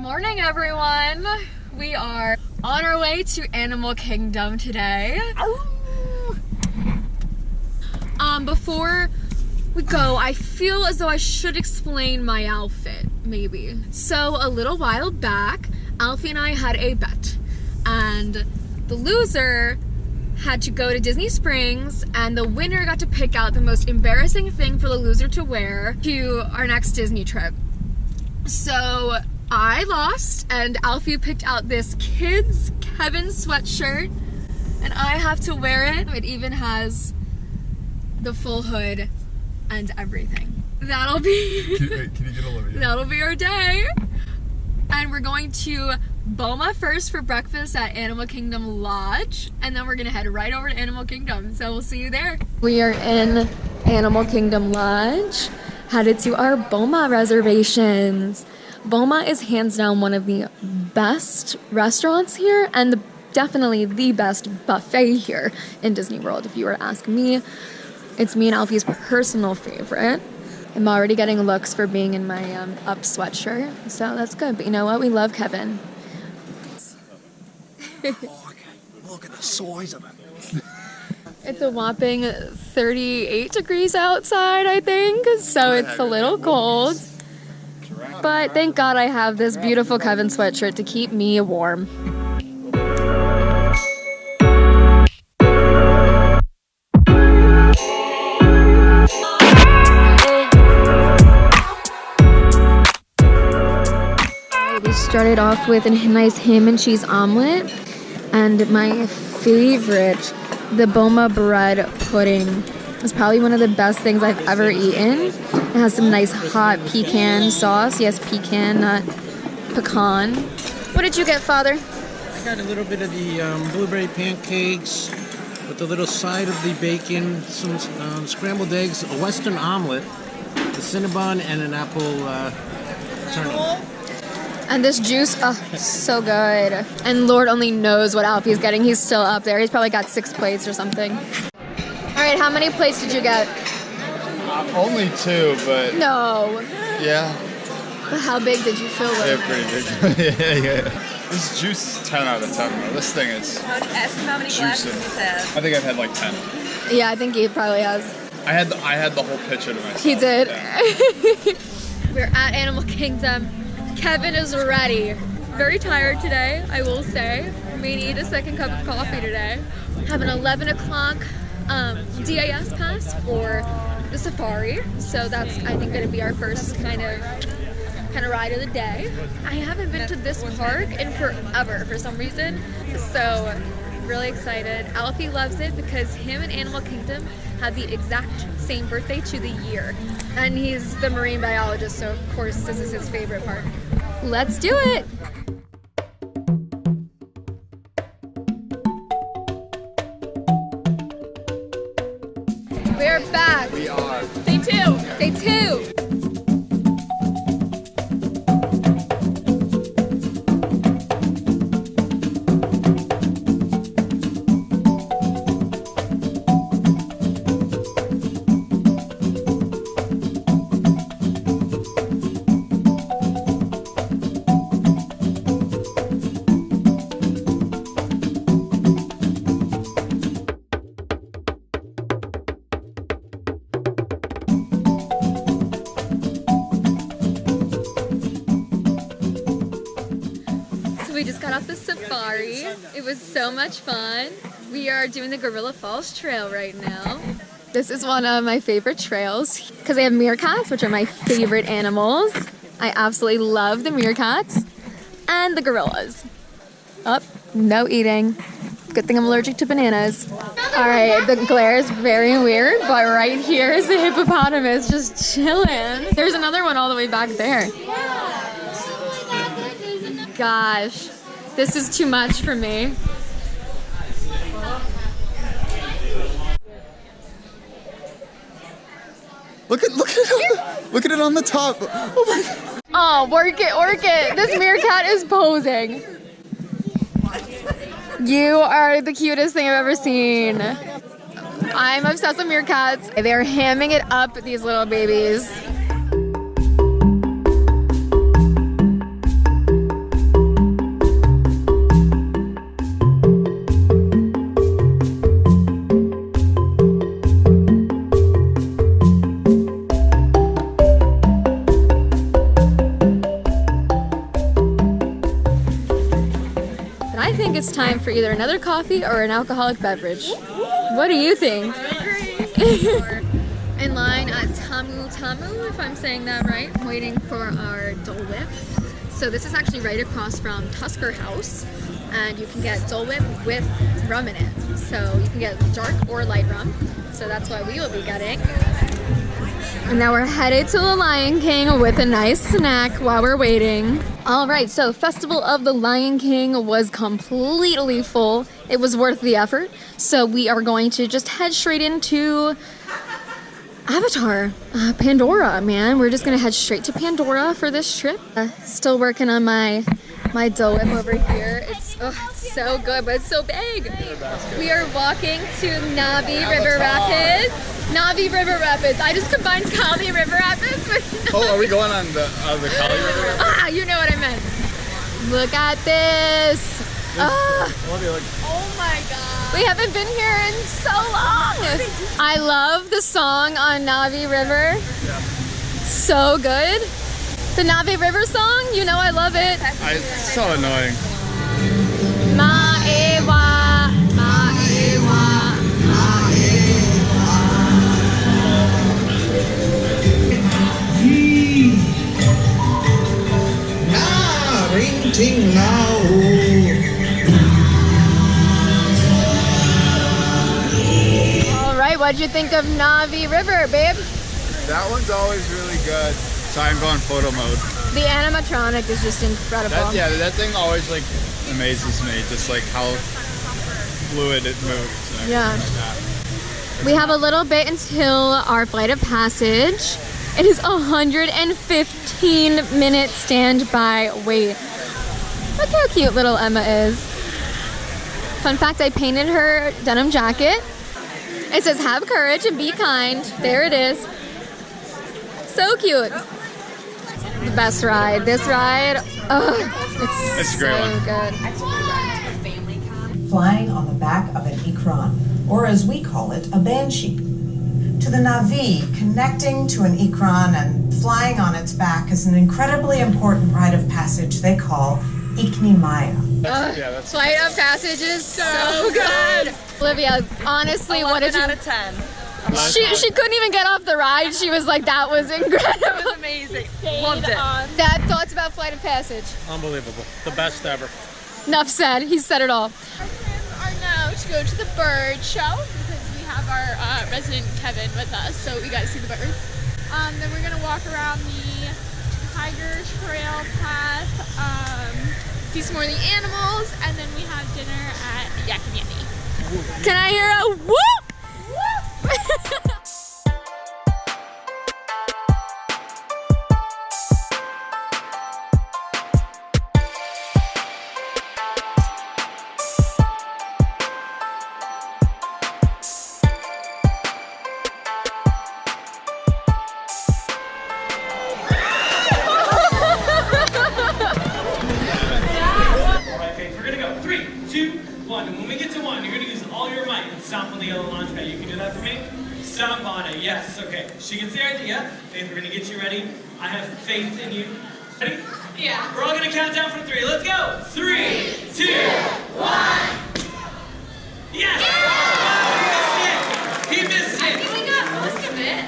morning, everyone. We are on our way to Animal Kingdom today. Before we go, I feel as though I should explain my outfit, maybe. So a little while back, Alfie and I had a bet, and the loser had to go to Disney Springs, and the winner got to pick out the most embarrassing thing for the loser to wear to our next Disney trip. So I lost, and Alfie picked out this kids Kevin sweatshirt, and I have to wear it. It even has the full hood and everything. That'll be Can you get a little bit? That'll be our day. And we're going to Boma first for breakfast at Animal Kingdom Lodge, and then we're gonna head right over to Animal Kingdom. So we'll see you there. We are in Animal Kingdom Lodge, headed to our Boma reservations. Boma is hands down one of the best restaurants here, and definitely the best buffet here in Disney World. If you were to ask me, it's me and Alfie's personal favorite. I'm already getting looks for being in my up sweatshirt, so that's good. But you know what? We love Kevin. Look at the size of it. It's a whopping 38 degrees outside, I think, so it's a little cold. But thank God I have this beautiful Kevin sweatshirt to keep me warm. We started off with a nice ham and cheese omelet, and my favorite, the Boma bread pudding. It's probably one of the best things I've ever eaten. It has some nice hot pecan sauce. Yes, pecan, not pecan. What did you get, Father? I got a little bit of the blueberry pancakes with a little side of the bacon, some scrambled eggs, a Western omelet, a Cinnabon, and an apple turnip. And this juice, oh, so good. And Lord only knows what Alfie's getting. He's still up there. He's probably got 6 plates or something. All right, how many plates did you get? Only 2, but No. yeah. But how big did you fill They're them? pretty big. yeah. This juice is 10 out of 10. Though. This thing is Ask him how many glasses he's had. I think I've had like 10. Yeah, I think he probably has. I had the whole pitcher to myself. He did. Yeah. We're at Animal Kingdom. Kevin is ready. Very tired today, I will say. May need a second cup of coffee today. Have an 11 o'clock DAS pass for the safari. So that's, I think, gonna be our first kind of ride of the day. I haven't been to this park in forever for some reason. So really excited. Alfie loves it because him and Animal Kingdom have the exact same birthday to the year. And he's the marine biologist, so of course this is his favorite part. Let's do it! We're back. We are. Day 2. Day 2. We just got off the safari. It was so much fun. We are doing the Gorilla Falls Trail right now. This is one of my favorite trails because they have meerkats, which are my favorite animals. I absolutely love the meerkats and the gorillas. Oh, no eating. Good thing I'm allergic to bananas. All right, the glare is very weird, but right here is the hippopotamus just chilling. There's another one all the way back there. Gosh, this is too much for me. Look at it on the top. Oh my God. Oh, work it. This meerkat is posing. You are the cutest thing I've ever seen. I'm obsessed with meerkats. They're hamming it up, these little babies. it's time for either another coffee or an alcoholic beverage. What do you think? In line at Tamu Tamu, if I'm saying that right, waiting for our Dole Whip. So this is actually right across from Tusker House, and you can get Dole Whip with rum in it. So you can get dark or light rum. So that's what we will be getting. And now we're headed to the Lion King with a nice snack while we're waiting. All right, so Festival of the Lion King was completely full. It was worth the effort. So we are going to just head straight into Avatar, Pandora, man. We're just gonna head straight to Pandora for this trip. Still working on my Dole Whip over here. It's so good, but it's so big. We are walking to Navi River Rapids. Navi River Rapids. I just combined Kali River Rapids with Oh, are we going on the Kali River? Ah, you know what I meant. Look at this. Oh my god. We haven't been here in so long. I love the song on Navi River. Yeah. So good. The Navi River song, you know I love it. It's so annoying. Ma'ewa, ma'ewa, All right, what'd you think of Navi River, babe? That one's always really good. Sorry, I'm going photo mode. The animatronic is just incredible. That thing always like amazes me, just like how fluid it moves. And Yeah. everything like that. We have a little bit until our flight of passage. It is 115-minute standby wait. Look how cute little Emma is. Fun fact, I painted her denim jacket. It says, "Have courage and be kind." There it is. So cute. The best ride. This ride, it's a great so one. good. Flying on the back of an ikran, or as we call it, a banshee. To the Navi, connecting to an ikran and flying on its back is an incredibly important rite of passage they call Ikni Maya. That's Flight of passage is so good. Olivia, honestly, what did 11 you... out of 10. She couldn't even get off the ride. She was like, that was It incredible. was amazing. Loved it. Dad, thoughts about Flight of Passage? Unbelievable. The best ever. Enough said. He said it all. Our plans are now to go to the bird show because we have our resident Kevin with us, so we got to see the birds. Then we're gonna walk around the Tiger Trail path, see some more of the animals, and then we have dinner at Yakimiani. Can I hear a whoop? We're gonna go 3, 2, 1. And when we get to 1, you're gonna use all your might and stomp on the yellow launch pad. You can do that for me? Stomp on it. Yes. Okay. She gets the idea. Faith, we're gonna get you ready. I have faith in you. Ready? Yeah. We're all gonna count down from 3. Let's go. 3, 2, 1. Yes. Wow, he missed it. I think we got most of it.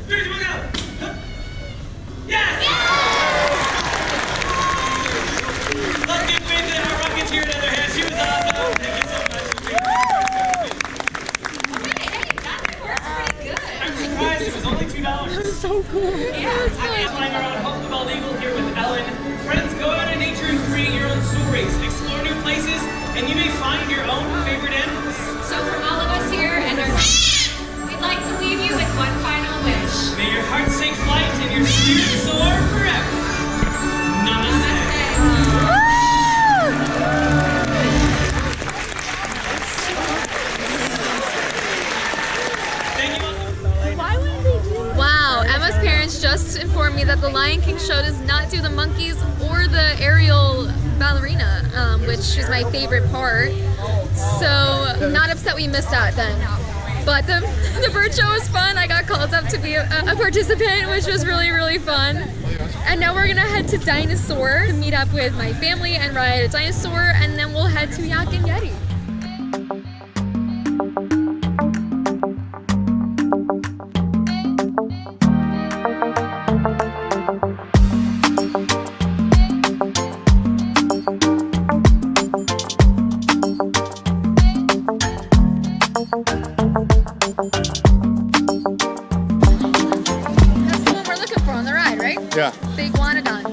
3, 2, 1, go. Yes. Let's give Faith our Rocketeer another hand. She was awesome. Thank you so much. I'm surprised it was only $2. That's so cool. Yeah. I'm flying around Hope the Bald Eagle here with Ellen. Friends, go out in nature and create your own stories. Explore new places, and you may find your own favorite animals. So from all of us here and our we'd like to leave you with one final wish. May your hearts take flight and your spirit soar forever. Namaste. Thank you all. Wow, Emma's parents just informed me that the Lion King show does not do the monkeys or the aerial ballerina, which is my favorite part. So, not upset we missed that then. But the bird show was fun. I got called up to be a participant, which was really, really fun. And now we're gonna head to Dinosaur to meet up with my family and ride a dinosaur, and then we'll head to Yak and Yeti. That's the one we're looking for on the ride, right? Yeah. Big Iguanodon.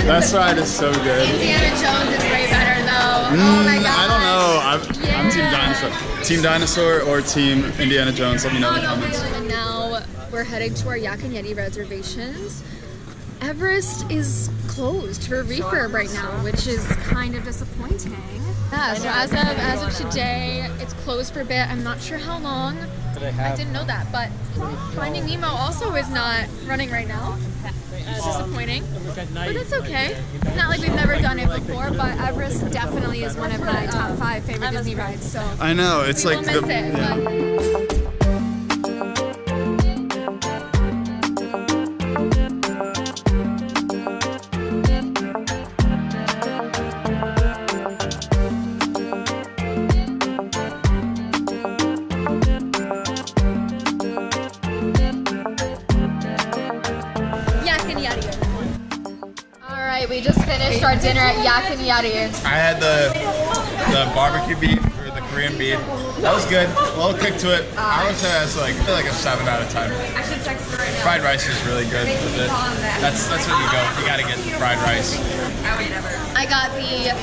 That ride is so good. Indiana Jones is way better though. Oh my god. I don't know. I'm Team Dinosaur. Team Dinosaur or Team Indiana Jones? Let me know in the comments. And now we're heading to our Yak and Yeti reservations. Everest is closed for refurb right now, which is kind of disappointing. Yeah, so as of today, it's closed for a bit. I'm not sure how long. I didn't know that, but Finding Nemo also is not running right now. It's disappointing, but that's okay. Not like we've never done it before, but Everest definitely is one of my top 5 favorite Disney rides. So I know it's we like will miss it, but we just finished our dinner at Yak and Yeti. I had the barbecue beef or the Korean beef. That was good. A little kick to it. I would say that's like a 7 out of 10. I should text her right now. Fried rice is really good with it. That's where you go. You gotta get fried rice. I got the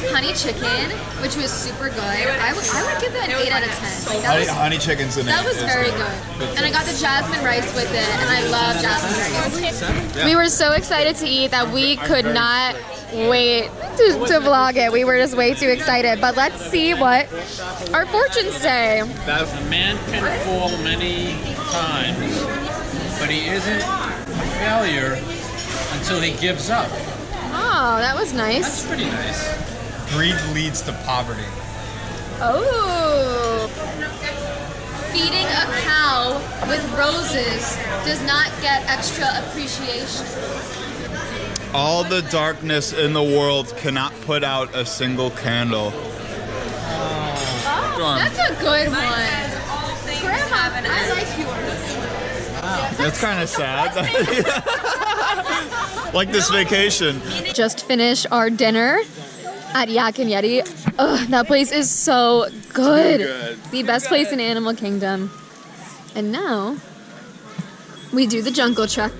honey chicken, which was super good. I would give that an 8 out of 10. Like, Honey chicken's in it. That was very good. And I got the jasmine rice with it, and I love jasmine rice. We were so excited to eat that we could not wait to vlog it. We were just way too excited. But let's see what our fortunes say. A man can fall many times, but he isn't a failure until he gives up. Oh, that was nice. That's pretty nice. Greed leads to poverty. Oh. Feeding a cow with roses does not get extra appreciation. All the darkness in the world cannot put out a single candle. Oh, that's a good one. Grandma, I like yours. Wow. That's kind of sad. Like this vacation. Just finished our dinner at Yak and Yeti. Ugh, that place is so good. The best place in Animal Kingdom. And now we do the jungle trek.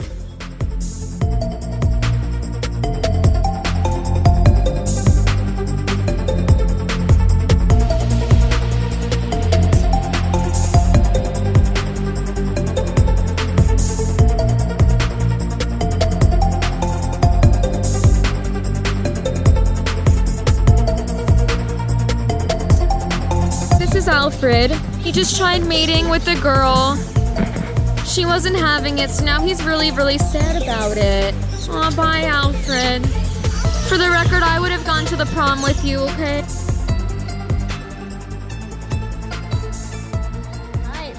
Alfred. He just tried mating with a girl. She wasn't having it, so now he's really, really sad about it. Aw, bye, Alfred. For the record, I would have gone to the prom with you, okay? Right.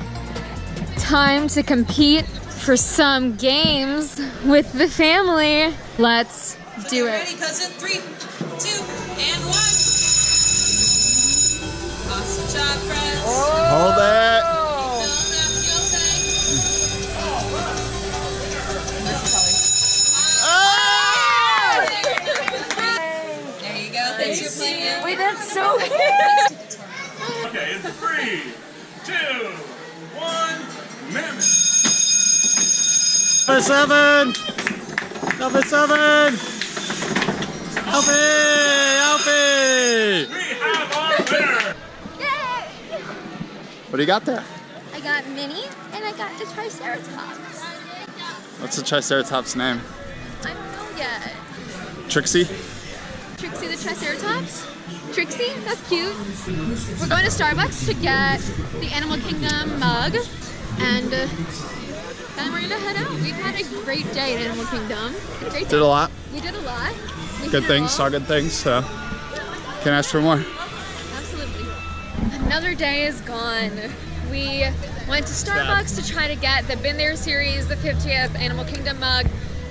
Time to compete for some games with the family. Let's do it. Ready, cousin? 3, 2, and 1. Awesome job, friends. Hold it. There you go. Thanks for playing. Wait, that's so good. Okay, in 3, 2, 1, mammoth. Number 7. Number 7. Alfie! We have our winner. What do you got there? I got Minnie and I got the Triceratops. What's the Triceratops name? I don't know yet. Trixie? Trixie the Triceratops? Trixie? That's cute. We're going to Starbucks to get the Animal Kingdom mug and then we're gonna head out. We've had a great day in Animal Kingdom. A great day. Did a lot. We did a lot. We Good hit it things, all. saw good things, so can't ask for more. Absolutely. Another day is gone. We went to Starbucks to try to get the Been There series, the 50th Animal Kingdom mug.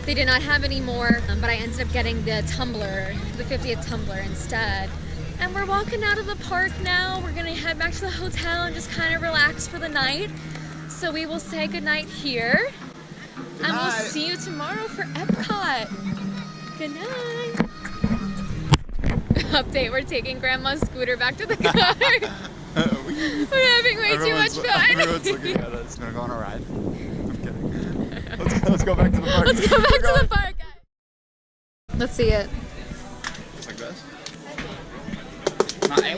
They did not have any more, but I ended up getting the tumbler, the 50th tumbler instead. And we're walking out of the park now. We're gonna head back to the hotel and just kind of relax for the night. So we will say goodnight here. And we'll see you tomorrow for Epcot. Good night. Update, we're taking Grandma's scooter back to the car. We're having way too much fun. Everyone's looking at us. Gonna go on a ride. I'm kidding. Let's go back to the park. Let's go back to the park. Let's see it. Just like this. Not a